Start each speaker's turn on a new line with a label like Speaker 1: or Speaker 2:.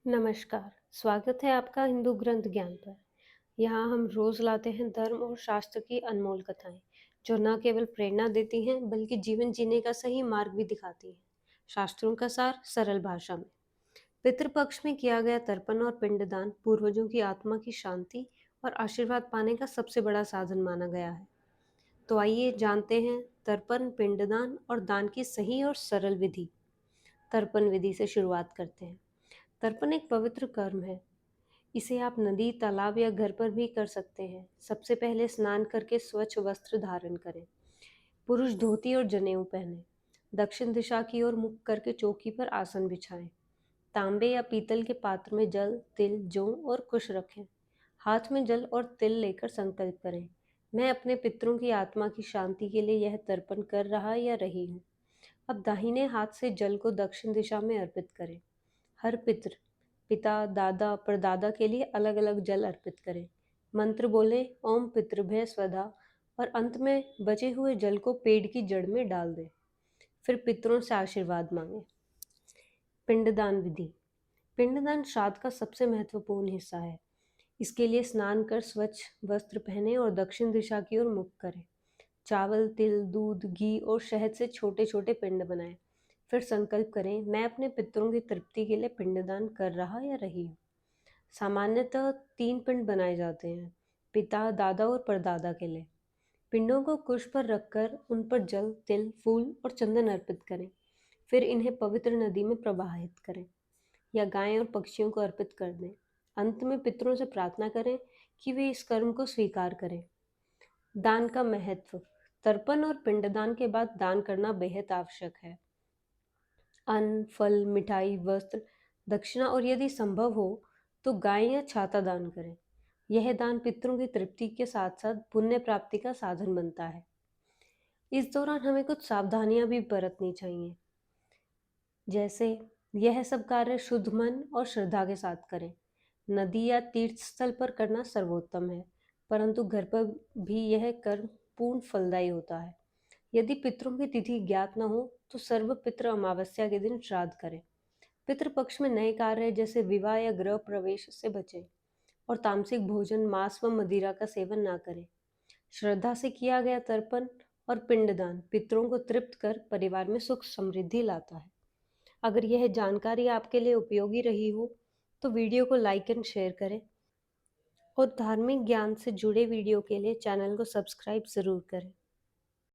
Speaker 1: नमस्कार, स्वागत है आपका हिंदू ग्रंथ ज्ञान पर। यहाँ हम रोज लाते हैं धर्म और शास्त्र की अनमोल कथाएं, जो न केवल प्रेरणा देती हैं, बल्कि जीवन जीने का सही मार्ग भी दिखाती हैं। शास्त्रों का सार सरल भाषा में। पितृपक्ष में किया गया तर्पण और पिंडदान पूर्वजों की आत्मा की शांति और आशीर्वाद पाने का सबसे बड़ा साधन माना गया है। तो आइए जानते हैं तर्पण, पिंडदान और दान की सही और सरल विधि। तर्पण विधि से शुरुआत करते हैं। तर्पण एक पवित्र कर्म है। इसे आप नदी, तालाब या घर पर भी कर सकते हैं। सबसे पहले स्नान करके स्वच्छ वस्त्र धारण करें। पुरुष धोती और जनेऊ पहने। दक्षिण दिशा की ओर मुख करके चौकी पर आसन बिछाएं। तांबे या पीतल के पात्र में जल, तिल, जौ और कुश रखें। हाथ में जल और तिल लेकर संकल्प करें, मैं अपने पितरों की आत्मा की शांति के लिए यह तर्पण कर रहा या रही हूँ। अब दाहिने हाथ से जल को दक्षिण दिशा में अर्पित करें। हर पितृ, पिता, दादा, परदादा के लिए अलग अलग जल अर्पित करें। मंत्र बोले, ओम पितृभ्य स्वधा, और अंत में बचे हुए जल को पेड़ की जड़ में डाल दें। फिर पितरों से आशीर्वाद मांगे। पिंडदान विधि। पिंडदान श्राद्ध का सबसे महत्वपूर्ण हिस्सा है। इसके लिए स्नान कर स्वच्छ वस्त्र पहने और दक्षिण दिशा की ओर मुख करें। चावल, तिल, दूध, घी और शहद से छोटे छोटे पिंड बनाएं। फिर संकल्प करें, मैं अपने पितरों की तृप्ति के लिए पिंडदान कर रहा या रही हूँ। सामान्यतः 3 पिंड बनाए जाते हैं, पिता, दादा और परदादा के लिए। पिंडों को कुश पर रखकर उन पर जल, तिल, फूल और चंदन अर्पित करें। फिर इन्हें पवित्र नदी में प्रवाहित करें या गाय और पक्षियों को अर्पित कर दें। अंत में पितरों से प्रार्थना करें कि वे इस कर्म को स्वीकार करें। दान का महत्व। तर्पण और पिंडदान के बाद दान करना बेहद आवश्यक है। अन्न, फल, मिठाई, वस्त्र, दक्षिणा और यदि संभव हो तो गाय या छाता दान करें। यह दान पितरों की तृप्ति के साथ साथ पुण्य प्राप्ति का साधन बनता है। इस दौरान हमें कुछ सावधानियां भी बरतनी चाहिए, जैसे यह सब कार्य शुद्ध मन और श्रद्धा के साथ करें। नदी या तीर्थ स्थल पर करना सर्वोत्तम है, परंतु घर पर भी यह कर्म पूर्ण फलदायी होता है। यदि पितरों की तिथि ज्ञात न हो तो सर्व पितृ अमावस्या के दिन श्राद्ध करें। पितृपक्ष में नए कार्य जैसे विवाह या गृह प्रवेश से बचें और तामसिक भोजन, मांस व मदिरा का सेवन ना करें। श्रद्धा से किया गया तर्पण और पिंडदान पितरों को तृप्त कर परिवार में सुख समृद्धि लाता है। अगर यह जानकारी आपके लिए उपयोगी रही हो तो वीडियो को लाइक एंड शेयर करें और धार्मिक ज्ञान से जुड़े वीडियो के लिए चैनल को सब्सक्राइब जरूर करें।